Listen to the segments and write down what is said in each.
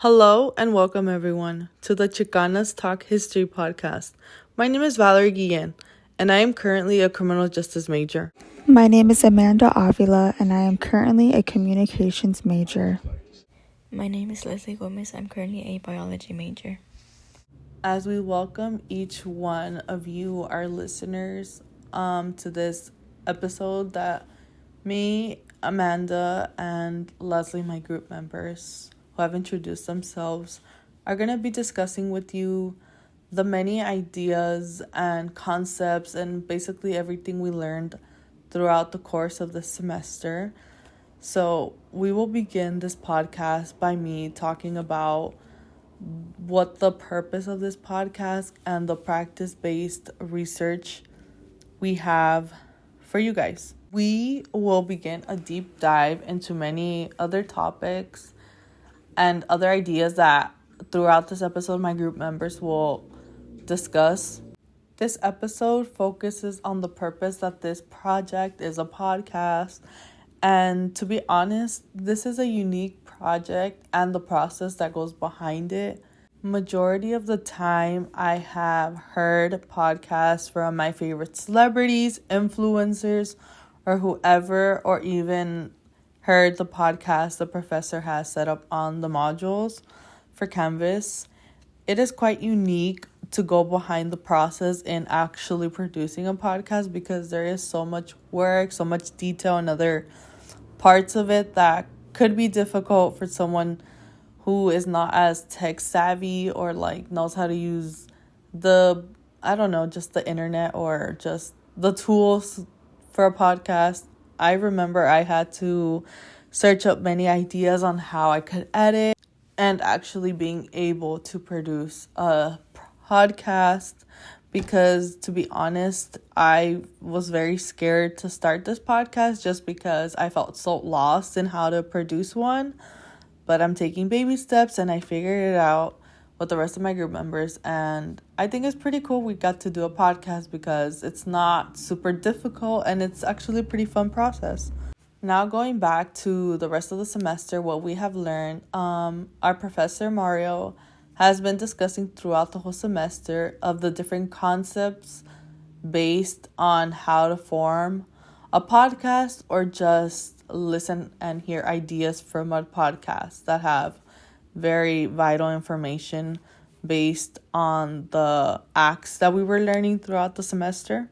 Hello and welcome everyone to the Chicanas Talk History podcast. My name is Valerie Guillen and I am currently a criminal justice major. My name is Amanda Avila, and I am currently a communications major. My name is Leslie Gomez. I'm currently a biology major. As we welcome each one of you, our listeners, to this episode that me, Amanda, and Leslie, my group members who have introduced themselves, are going to be discussing with you the many ideas and concepts and basically everything we learned throughout the course of the semester. So we will begin this podcast by me talking about what the purpose of this podcast and the practice-based research we have for you guys. We will begin a deep dive into many other topics and other ideas that throughout this episode my group members will discuss. This episode focuses on the purpose that this project is a podcast. And to be honest, this is a unique project and the process that goes behind it. Majority of the time, I have heard podcasts from my favorite celebrities, influencers, or whoever, or even heard the podcast the professor has set up on the modules for Canvas. It is quite unique to go behind the process in actually producing a podcast because there is so much work, so much detail, and other parts of it that could be difficult for someone who is not as tech savvy or knows how to use just the internet or just the tools for a podcast. I remember I had to search up many ideas on how I could edit and actually being able to produce a podcast because, to be honest, I was very scared to start this podcast just because I felt so lost in how to produce one. But I'm taking baby steps and I figured it out with the rest of my group members. And I think it's pretty cool we got to do a podcast because it's not super difficult and it's actually a pretty fun process. Now going back to the rest of the semester, what we have learned, our professor Mario has been discussing throughout the whole semester of the different concepts based on how to form a podcast or just listen and hear ideas from a podcast that have very vital information based on the acts that we were learning throughout the semester.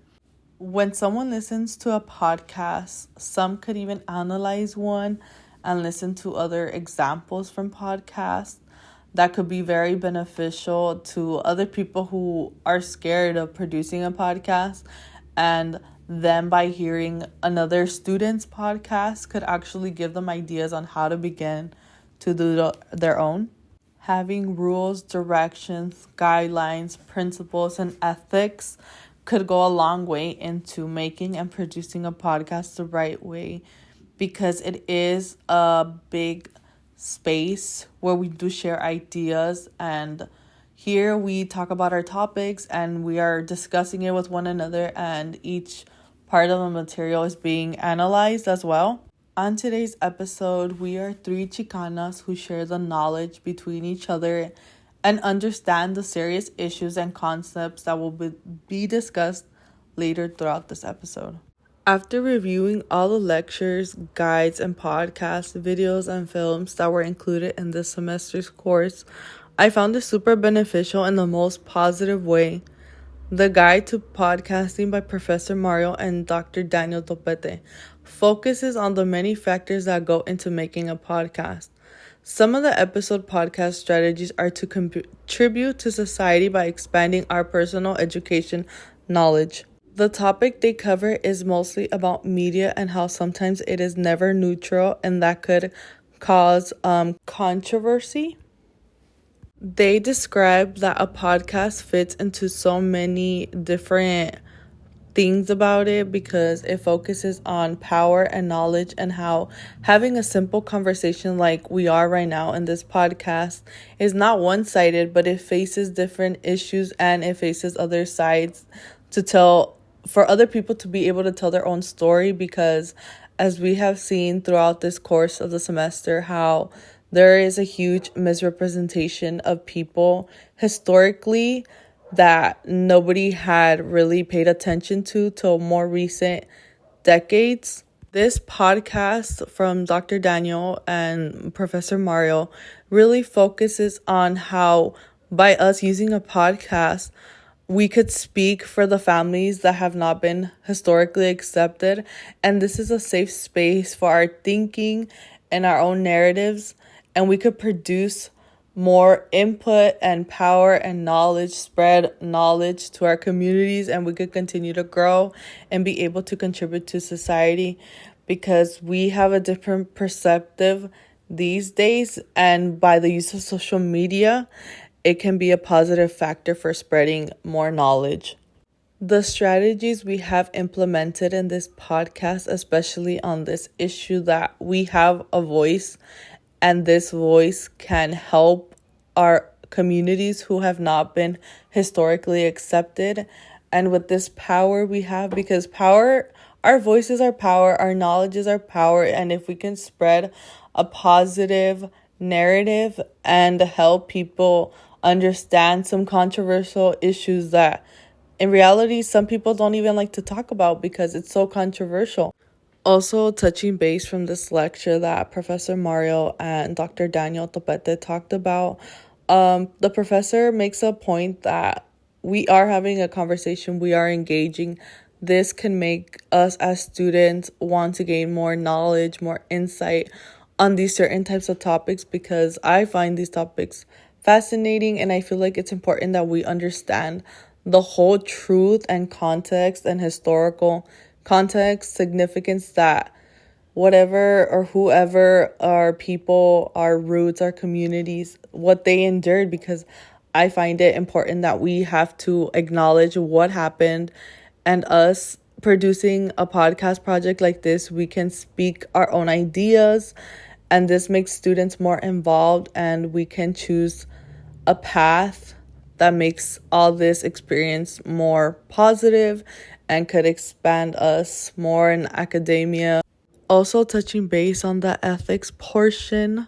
When someone listens to a podcast, some could even analyze one and listen to other examples from podcasts that could be very beneficial to other people who are scared of producing a podcast. And then by hearing another student's podcast could actually give them ideas on how to begin to do their own. Having rules, directions, guidelines, principles, and ethics could go a long way into making and producing a podcast the right way because it is a big space where we do share ideas, and here we talk about our topics and we are discussing it with one another, and each part of the material is being analyzed as well. On today's episode, we are 3 Chicanas who share the knowledge between each other and understand the serious issues and concepts that will be discussed later throughout this episode. After reviewing all the lectures, guides, and podcasts, videos, and films that were included in this semester's course, I found it super beneficial in the most positive way. The Guide to Podcasting by Professor Mario and Dr. Daniel Topete focuses on the many factors that go into making a podcast. Some of the episode podcast strategies are to contribute to society by expanding our personal education knowledge. The topic they cover is mostly about media and how sometimes it is never neutral and that could cause controversy. They describe that a podcast fits into so many different things about it because it focuses on power and knowledge and how having a simple conversation like we are right now in this podcast is not one-sided, but it faces different issues and it faces other sides to tell, for other people to be able to tell their own story, because as we have seen throughout this course of the semester, how there is a huge misrepresentation of people historically that nobody had really paid attention to till more recent decades. This podcast from Dr. Daniel and Professor Mario really focuses on how, by us using a podcast, we could speak for the families that have not been historically accepted. And this is a safe space for our thinking and our own narratives. And we could produce more input and power and knowledge, spread knowledge to our communities, and we could continue to grow and be able to contribute to society because we have a different perspective these days. And by the use of social media, it can be a positive factor for spreading more knowledge. The strategies we have implemented in this podcast, especially on this issue, that we have a voice and this voice can help our communities who have not been historically accepted. And with this power we have, because power, our voices are power, our knowledge is our power. And if we can spread a positive narrative and help people understand some controversial issues that in reality some people don't even like to talk about because it's so controversial. Also, touching base from this lecture that Professor Mario and Dr. Daniel Topete talked about, the professor makes a point that we are having a conversation, we are engaging. This can make us as students want to gain more knowledge, more insight on these certain types of topics because I find these topics fascinating and I feel like it's important that we understand the whole truth and context and historical context, significance that whatever or whoever our people, our roots, our communities, what they endured, because I find it important that we have to acknowledge what happened. And us producing a podcast project like this, we can speak our own ideas, and this makes students more involved, and we can choose a path that makes all this experience more positive and could expand us more in academia. Also, touching base on the ethics portion,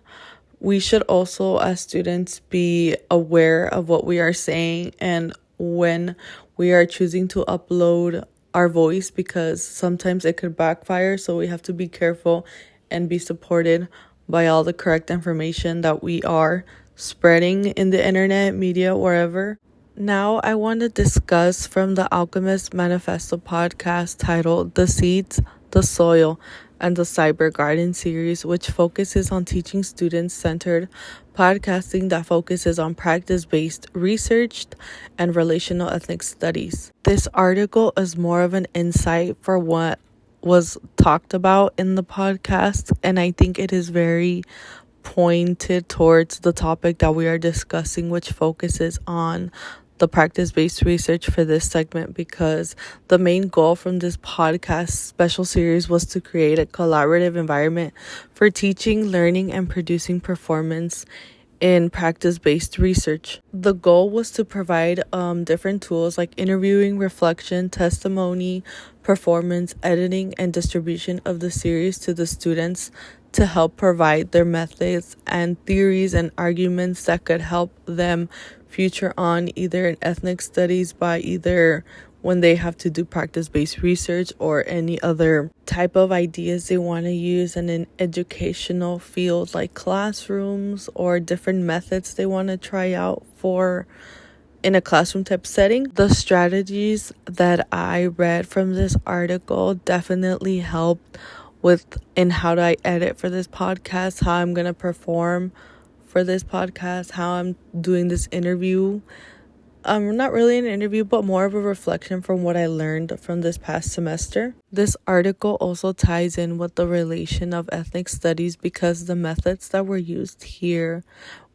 we should also, as students, be aware of what we are saying and when we are choosing to upload our voice, because sometimes it could backfire. So we have to be careful and be supported by all the correct information that we are spreading in the internet, media, wherever. Now I want to discuss from the Alchemist Manifesto podcast titled The Seeds, the Soil, and the Cyber Garden series, which focuses on teaching students-centered podcasting that focuses on practice-based research and relational ethnic studies. This article is more of an insight for what was talked about in the podcast, and I think it is very pointed towards the topic that we are discussing, which focuses on the practice-based research for this segment, because the main goal from this podcast special series was to create a collaborative environment for teaching, learning, and producing performance in practice-based research. The goal was to provide different tools like interviewing, reflection, testimony, performance, editing, and distribution of the series to the students to help provide their methods and theories and arguments that could help them future on either in ethnic studies, by either when they have to do practice-based research or any other type of ideas they want to use in an educational field like classrooms, or different methods they want to try out for in a classroom type setting. The strategies that I read from this article definitely helped with in how do I edit for this podcast, how I'm going to perform for this podcast, how I'm doing this interview. Not really an interview, but more of a reflection from what I learned from this past semester. This article also ties in with the relation of ethnic studies, because the methods that were used here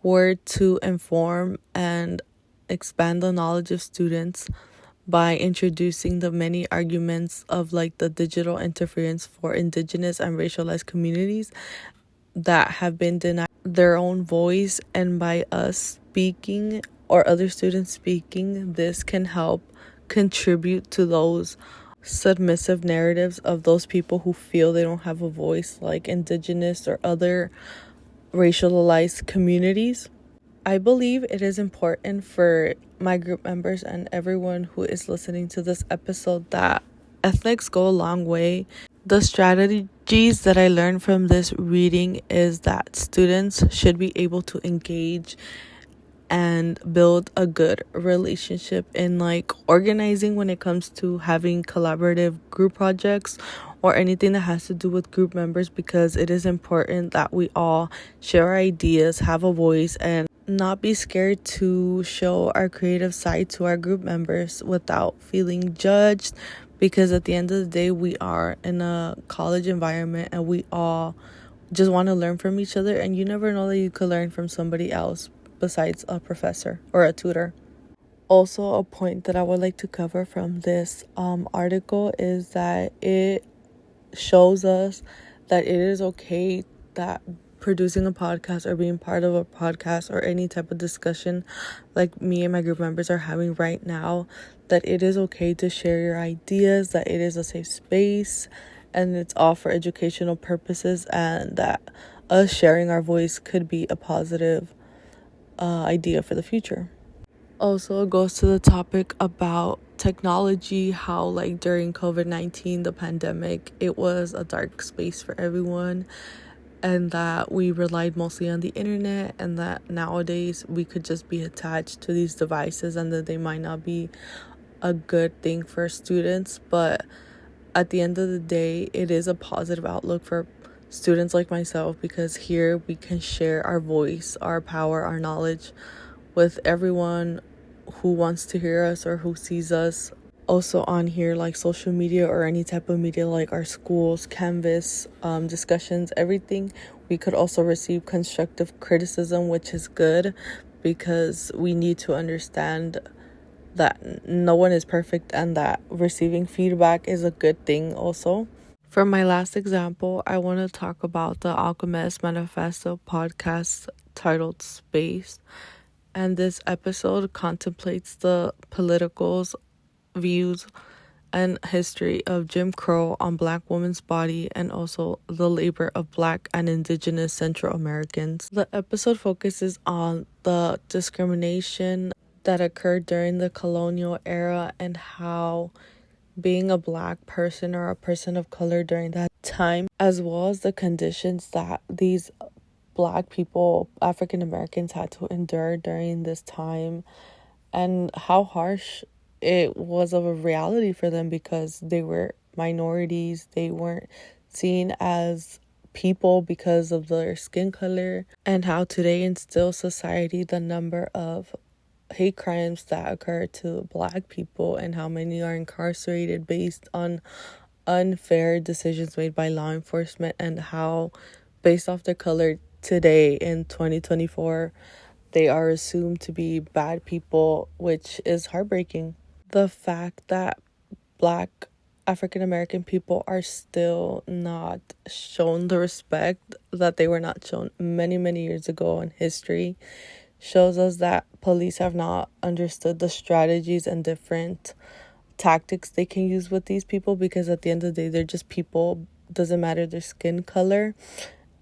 were to inform and expand the knowledge of students by introducing the many arguments of like the digital interference for indigenous and racialized communities that have been denied their own voice. And by us speaking or other students speaking, this can help contribute to those submissive narratives of those people who feel they don't have a voice, like indigenous or other racialized communities. I believe it is important for my group members and everyone who is listening to this episode that ethics go a long way. The strategies that I learned from this reading is that students should be able to engage and build a good relationship in like organizing when it comes to having collaborative group projects or anything that has to do with group members, because it is important that we all share our ideas, have a voice, and not be scared to show our creative side to our group members without feeling judged, because at the end of the day we are in a college environment and we all just want to learn from each other, and you never know that you could learn from somebody else besides a professor or a tutor. Also, a point that I would like to cover from this article is that it shows us that it is okay that producing a podcast or being part of a podcast or any type of discussion like me and my group members are having right now, that it is okay to share your ideas, that it is a safe space and it's all for educational purposes, and that us sharing our voice could be a positive idea for the future. Also, it goes to the topic about technology, how like during COVID-19, the pandemic, it was a dark space for everyone, and that we relied mostly on the internet, and that nowadays we could just be attached to these devices and that they might not be a good thing for students. But at the end of the day, it is a positive outlook for students like myself, because here we can share our voice, our power, our knowledge with everyone who wants to hear us or who sees us. Also on here, like social media or any type of media, like our schools, Canvas, discussions, everything, we could also receive constructive criticism, which is good, because we need to understand that no one is perfect and that receiving feedback is a good thing also. For my last example, I want to talk about the Alchemist Manifesto podcast titled Space. And this episode contemplates the politicals, views, and history of Jim Crow on Black women's body, and also the labor of Black and Indigenous Central Americans. The episode focuses on the discrimination that occurred during the colonial era and how being a Black person or a person of color during that time, as well as the conditions that these Black people, African Americans, had to endure during this time, and how harsh it was of a reality for them, because they were minorities. They weren't seen as people because of their skin color, and how today in still society the number of hate crimes that occur to Black people and how many are incarcerated based on unfair decisions made by law enforcement, and how based off their color today in 2024 they are assumed to be bad people, which is heartbreaking. The fact that Black African American people are still not shown the respect that they were not shown many years ago in history shows us that police have not understood the strategies and different tactics they can use with these people, because at the end of the day they're just people. Doesn't matter their skin color,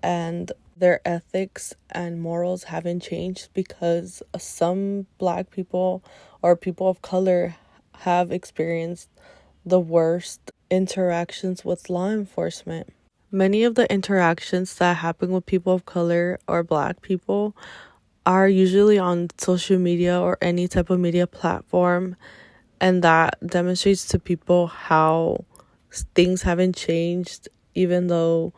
and their ethics and morals haven't changed, because some Black people or people of color have experienced the worst interactions with law enforcement. Many of the interactions that happen with people of color or Black people are usually on social media or any type of media platform, and that demonstrates to people how things haven't changed, even though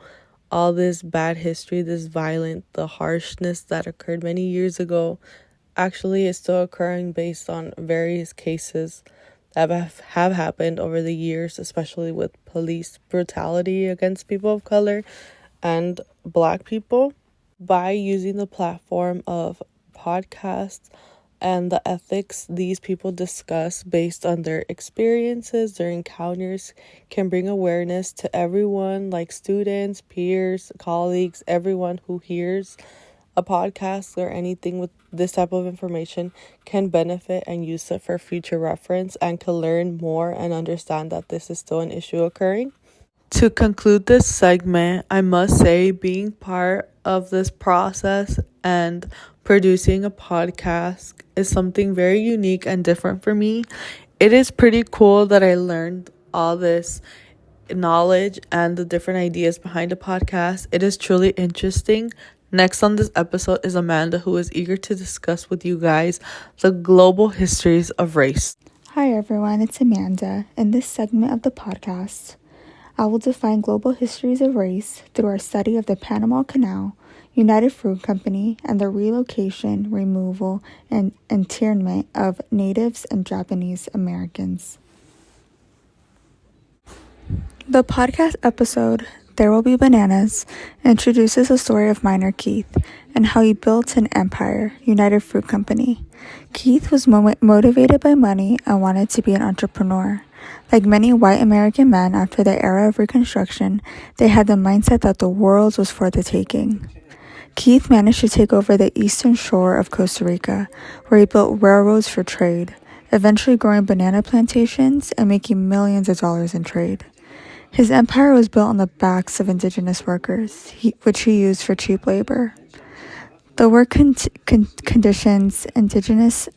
all this bad history, this violent, the harshness that occurred many years ago actually is still occurring based on various cases that have happened over the years, especially with police brutality against people of color and Black people. By using the platform of podcasts and the ethics these people discuss based on their experiences, their encounters, can bring awareness to everyone, like students, peers, colleagues, everyone who hears a podcast or anything with this type of information can benefit and use it for future reference, and can learn more and understand that this is still an issue occurring. To conclude this segment, I must say being part of this process and producing a podcast is something very unique and different for me. It is pretty cool that I learned all this knowledge and the different ideas behind a podcast. It is truly interesting. Next on this episode is Amanda, who is eager to discuss with you guys the global histories of race. Hi everyone, it's Amanda. In this segment of the podcast, I will define global histories of race through our study of the Panama Canal, United Fruit Company, and the relocation, removal, and internment of natives and Japanese Americans. The podcast episode, There Will Be Bananas, introduces the story of Miner Keith and how he built an empire, United Fruit Company. Keith was motivated by money and wanted to be an entrepreneur. Like many white American men after the era of Reconstruction, they had the mindset that the world was for the taking. Keith managed to take over the eastern shore of Costa Rica, where he built railroads for trade, eventually growing banana plantations and making millions of dollars in trade. His empire was built on the backs of indigenous workers, which he used for cheap labor. The work conditions indigenous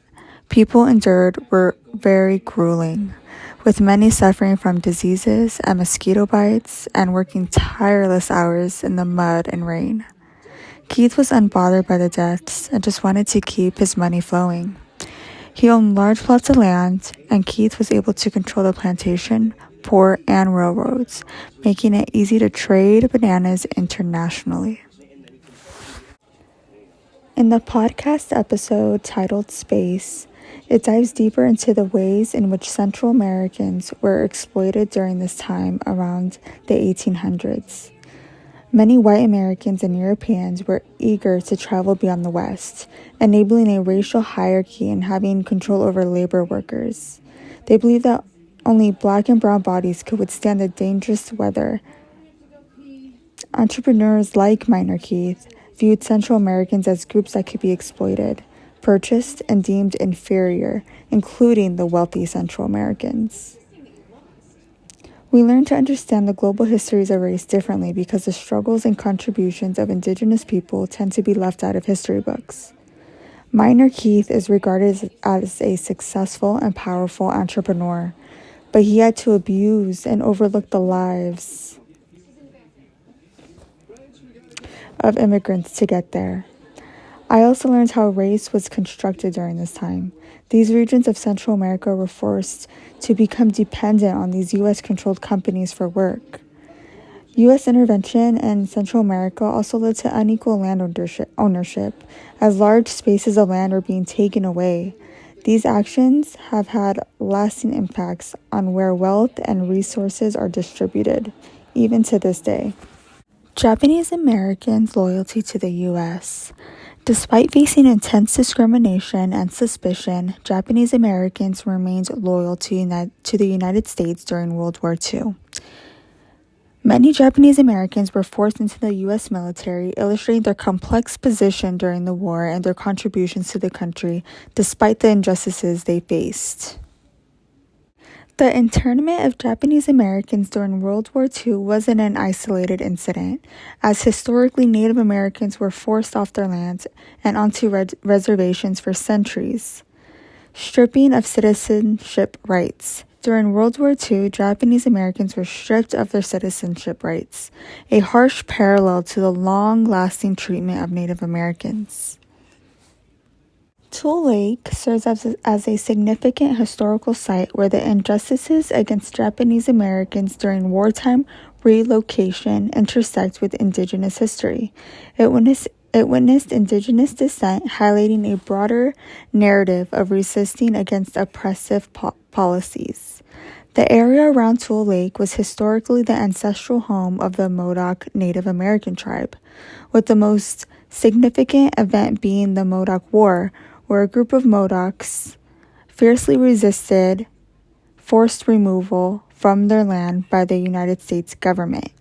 people endured were very grueling, with many suffering from diseases and mosquito bites and working tireless hours in the mud and rain. Keith was unbothered by the deaths and just wanted to keep his money flowing. He owned large plots of land, and Keith was able to control the plantation, port, and railroads, making it easy to trade bananas internationally. In the podcast episode titled Space, it dives deeper into the ways in which Central Americans were exploited during this time around the 1800s. Many white Americans and Europeans were eager to travel beyond the West, enabling a racial hierarchy and having control over labor workers. They believed that only black and brown bodies could withstand the dangerous weather. Entrepreneurs like Miner Keith viewed Central Americans as groups that could be exploited, purchased, and deemed inferior, including the wealthy Central Americans. We learn to understand the global histories of race differently because the struggles and contributions of indigenous people tend to be left out of history books. Miner Keith is regarded as a successful and powerful entrepreneur, but he had to abuse and overlook the lives of immigrants to get there. I also learned how race was constructed during this time. These regions of Central America were forced to become dependent on these U.S.-controlled companies for work. U.S. intervention in Central America also led to unequal land ownership, as large spaces of land were being taken away. These actions have had lasting impacts on where wealth and resources are distributed, even to this day. Japanese Americans' loyalty to the U.S. Despite facing intense discrimination and suspicion, Japanese Americans remained loyal to the United States during World War II. Many Japanese Americans were forced into the U.S. military, illustrating their complex position during the war and their contributions to the country, despite the injustices they faced. The internment of Japanese Americans during World War II wasn't an isolated incident, as historically Native Americans were forced off their lands and onto reservations for centuries. Stripping of citizenship rights. During World War II, Japanese Americans were stripped of their citizenship rights, a harsh parallel to the long-lasting treatment of Native Americans. Tule Lake serves as a significant historical site where the injustices against Japanese Americans during wartime relocation intersect with indigenous history. It witnessed indigenous dissent, highlighting a broader narrative of resisting against oppressive policies. The area around Tule Lake was historically the ancestral home of the Modoc Native American tribe, with the most significant event being the Modoc War, where a group of Modocs fiercely resisted forced removal from their land by the United States government.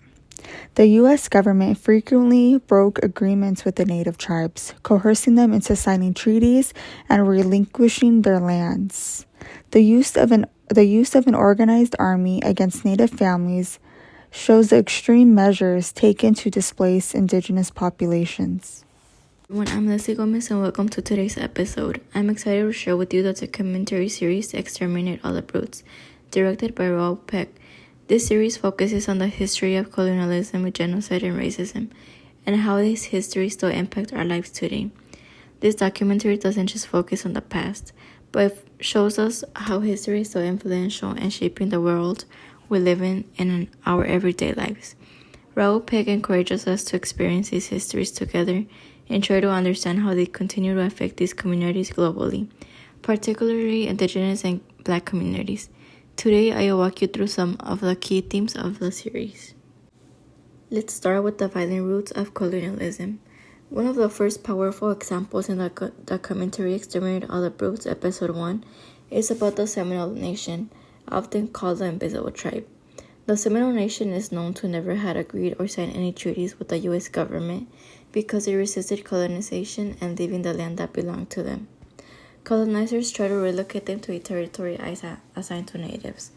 The U.S. government frequently broke agreements with the native tribes, coercing them into signing treaties and relinquishing their lands. The use of an organized army against native families shows the extreme measures taken to displace indigenous populations. I'm Leslie Gomez and welcome to today's episode. I'm excited to share with you the documentary series Exterminate All the Brutes, directed by Raoul Peck. This series focuses on the history of colonialism, genocide, and racism, and how these histories still impact our lives today. This documentary doesn't just focus on the past, but it shows us how history is so influential in shaping the world we live in our everyday lives. Raoul Peck encourages us to experience these histories together and try to understand how they continue to affect these communities globally, particularly indigenous and Black communities. Today, I will walk you through some of the key themes of the series. Let's start with the violent roots of colonialism. One of the first powerful examples in the documentary Exterminate All the Brutes, Episode 1, is about the Seminole Nation, often called the Invisible Tribe. The Seminole Nation is known to never have agreed or signed any treaties with the U.S. government because they resisted colonization and leaving the land that belonged to them. Colonizers tried to relocate them to a territory assigned to natives,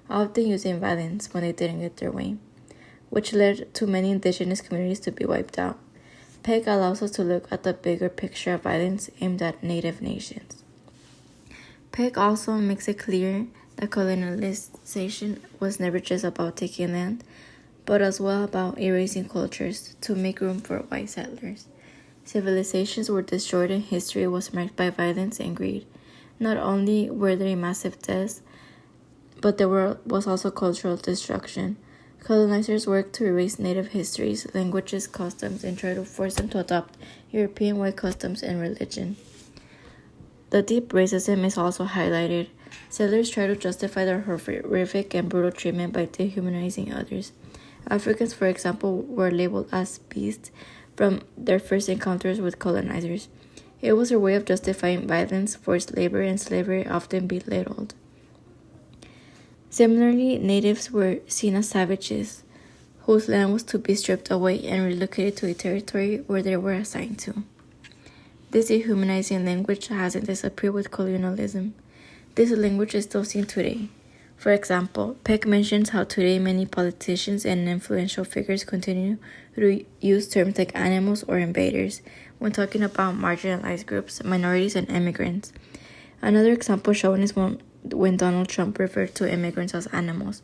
often using violence when they didn't get their way, which led to many indigenous communities to be wiped out. Peck allows us to look at the bigger picture of violence aimed at native nations. Peck also makes it clear that colonization was never just about taking land, but as well about erasing cultures to make room for white settlers. Civilizations were destroyed and history was marked by violence and greed. Not only were there massive deaths, but there was also cultural destruction. Colonizers worked to erase native histories, languages, customs, and try to force them to adopt European white customs and religion. The deep racism is also highlighted. Settlers try to justify their horrific and brutal treatment by dehumanizing others. Africans, for example, were labeled as beasts from their first encounters with colonizers. It was their way of justifying violence, forced labor, and slavery often belittled. Similarly, natives were seen as savages, whose land was to be stripped away and relocated to a territory where they were assigned to. This dehumanizing language hasn't disappeared with colonialism. This language is still seen today. For example, Peck mentions how today many politicians and influential figures continue to use terms like animals or invaders when talking about marginalized groups, minorities, and immigrants. Another example shown is when Donald Trump referred to immigrants as animals,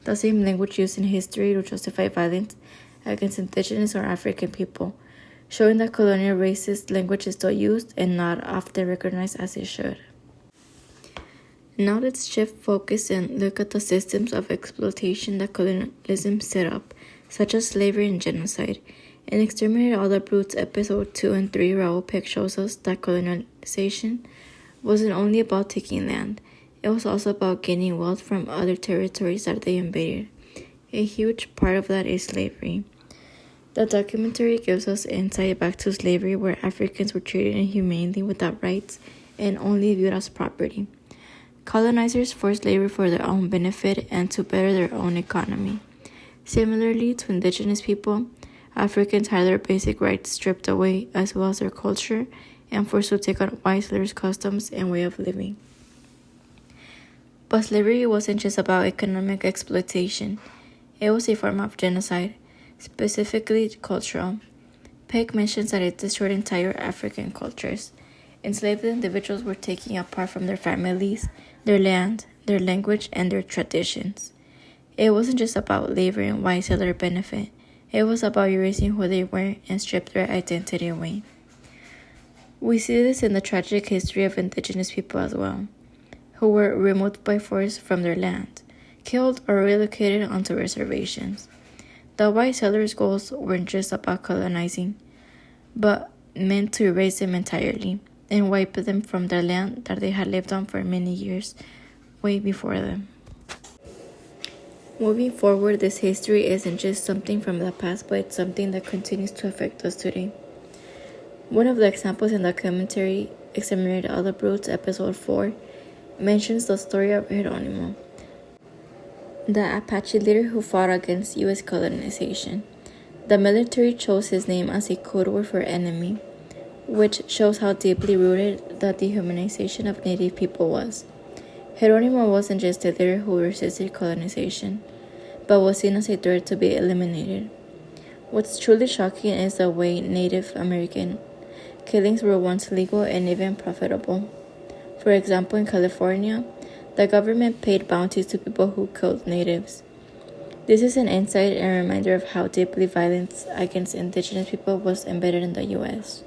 the same language used in history to justify violence against indigenous or African people, showing that colonial racist language is still used and not often recognized as it should. Now let's shift focus and look at the systems of exploitation that colonialism set up, such as slavery and genocide. In Exterminate All the Brutes, Episode 2 and 3, Raoul Peck shows us that colonization wasn't only about taking land, it was also about gaining wealth from other territories that they invaded. A huge part of that is slavery. The documentary gives us insight back to slavery, where Africans were treated inhumanely without rights and only viewed as property. Colonizers forced labor for their own benefit and to better their own economy. Similarly to indigenous people, Africans had their basic rights stripped away, as well as their culture, and forced to take on white settlers' customs and way of living. But slavery wasn't just about economic exploitation. It was a form of genocide, specifically cultural. Peck mentions that it destroyed entire African cultures. Enslaved individuals were taken apart from their families, their land, their language, and their traditions. It wasn't just about labor and white settler benefit. It was about erasing who they were and stripped their identity away. We see this in the tragic history of indigenous people as well, who were removed by force from their land, killed or relocated onto reservations. The white settlers' goals weren't just about colonizing, but meant to erase them entirely and wipe them from the land that they had lived on for many years, way before them. Moving forward, this history isn't just something from the past, but it's something that continues to affect us today. One of the examples in the documentary Exterminate All the Brutes, Episode 4, mentions the story of Geronimo, the Apache leader who fought against U.S. colonization. The military chose his name as a code word for enemy, which shows how deeply rooted the dehumanization of Native people was. Geronimo wasn't just a leader who resisted colonization, but was seen as a threat to be eliminated. What's truly shocking is the way Native American killings were once legal and even profitable. For example, in California, the government paid bounties to people who killed natives. This is an insight and reminder of how deeply violence against indigenous people was embedded in the U.S.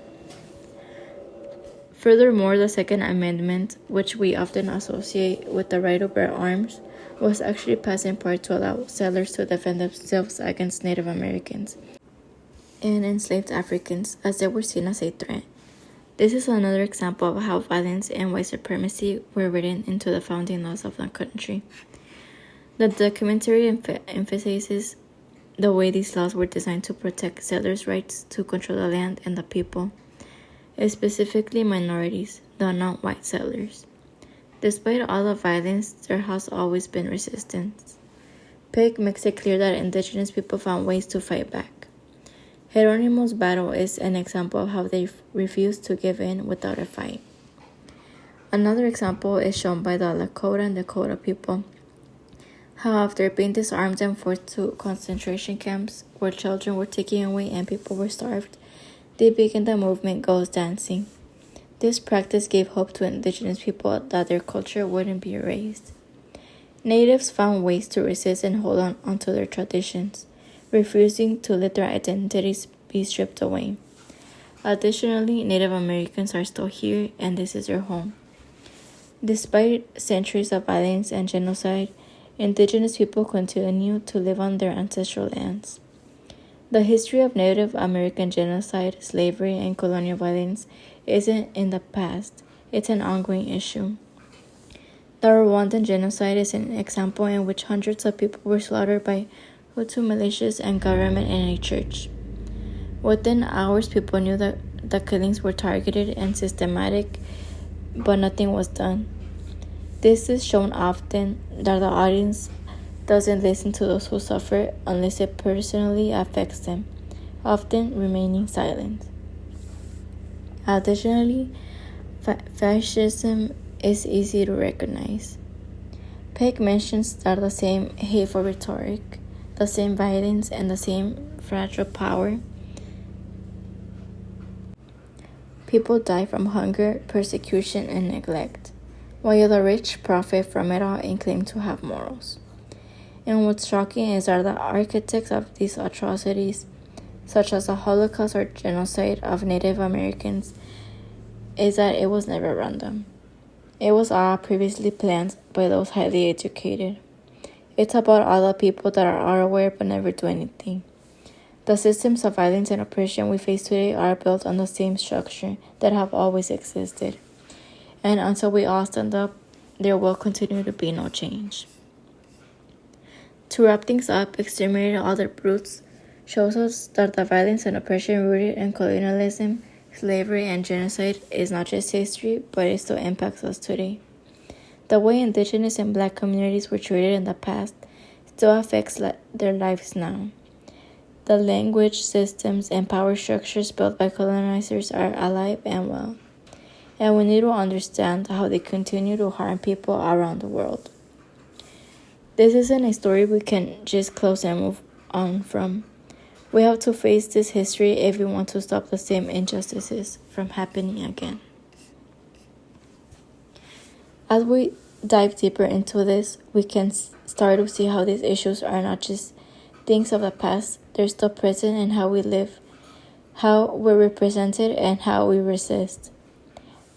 Furthermore, the Second Amendment, which we often associate with the right to bear arms, was actually passed in part to allow settlers to defend themselves against Native Americans and enslaved Africans, as they were seen as a threat. This is another example of how violence and white supremacy were written into the founding laws of the country. The documentary emphasizes the way these laws were designed to protect settlers' rights to control the land and the people, specifically minorities, the non-white settlers. Despite all the violence, there has always been resistance. Pig makes it clear that indigenous people found ways to fight back. Geronimo's battle is an example of how they refused to give in without a fight. Another example is shown by the Lakota and Dakota people, how after being disarmed and forced to concentration camps where children were taken away and people were starved, they began the movement Ghost Dancing. This practice gave hope to indigenous people that their culture wouldn't be erased. Natives found ways to resist and hold on onto their traditions, refusing to let their identities be stripped away. Additionally, Native Americans are still here, and this is their home. Despite centuries of violence and genocide, indigenous people continue to live on their ancestral lands. The history of Native American genocide, slavery, and colonial violence isn't in the past, it's an ongoing issue. The Rwandan genocide is an example in which hundreds of people were slaughtered by Hutu militias and government and a church. Within hours, people knew that the killings were targeted and systematic, but nothing was done. This is shown often that the audience doesn't listen to those who suffer unless it personally affects them, often remaining silent. Additionally, fascism is easy to recognize. Peck mentions that the same hateful rhetoric, the same violence, and the same fragile power. People die from hunger, persecution, and neglect, while the rich profit from it all and claim to have morals. And what's shocking is that the architects of these atrocities, such as the Holocaust or genocide of Native Americans, is that it was never random. It was all previously planned by those highly educated. It's about all the people that are aware but never do anything. The systems of violence and oppression we face today are built on the same structure that have always existed. And until we all stand up, there will continue to be no change. To wrap things up, Exterminating All the Brutes shows us that the violence and oppression rooted in colonialism, slavery, and genocide is not just history, but it still impacts us today. The way indigenous and black communities were treated in the past still affects their lives now. The language, systems, and power structures built by colonizers are alive and well, and we need to understand how they continue to harm people around the world. This isn't a story we can just close and move on from. We have to face this history if we want to stop the same injustices from happening again. As we dive deeper into this, we can start to see how these issues are not just things of the past, they're still present in how we live, how we're represented, and how we resist.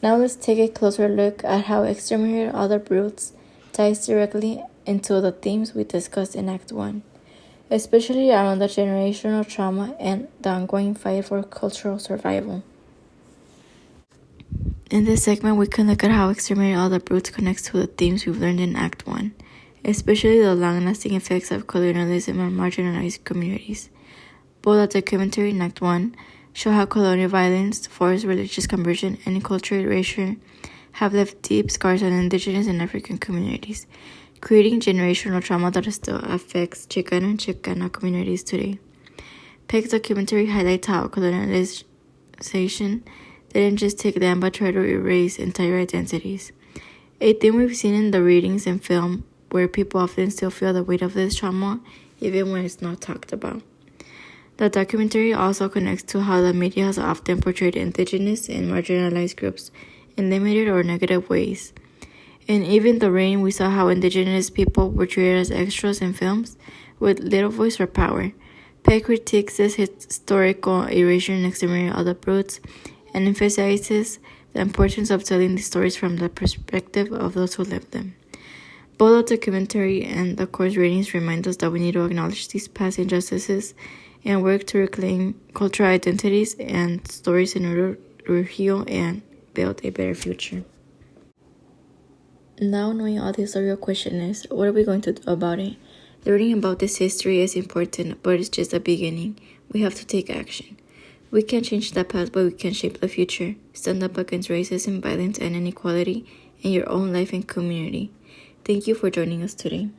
Now let's take a closer look at how Exterminating All the Brutes ties directly into the themes we discussed in Act 1, especially around the generational trauma and the ongoing fight for cultural survival. In this segment, we can look at how Exterminating All the Brutes connects to the themes we've learned in Act 1, especially the long-lasting effects of colonialism on marginalized communities. Both the documentary in Act 1 show how colonial violence, forced religious conversion, and cultural erasure have left deep scars on indigenous and African communities, creating generational trauma that still affects Chicana and Chicana communities today. Peck's documentary highlights how colonialization didn't just take them but tried to erase entire identities. A theme we've seen in the readings and film, where people often still feel the weight of this trauma even when it's not talked about. The documentary also connects to how the media has often portrayed indigenous and marginalized groups in limited or negative ways. In Even the Rain, we saw how indigenous people were treated as extras in films with little voice or power. Peck critiques this historical erasure and extermination of the brutes and emphasizes the importance of telling these stories from the perspective of those who lived them. Both the documentary and the course readings remind us that we need to acknowledge these past injustices and work to reclaim cultural identities and stories in order to heal and build a better future. Now, knowing all this, the real question is, what are we going to do about it? Learning about this history is important, but it's just the beginning. We have to take action. We can't change the past, but we can shape the future. Stand up against racism, violence, and inequality in your own life and community. Thank you for joining us today.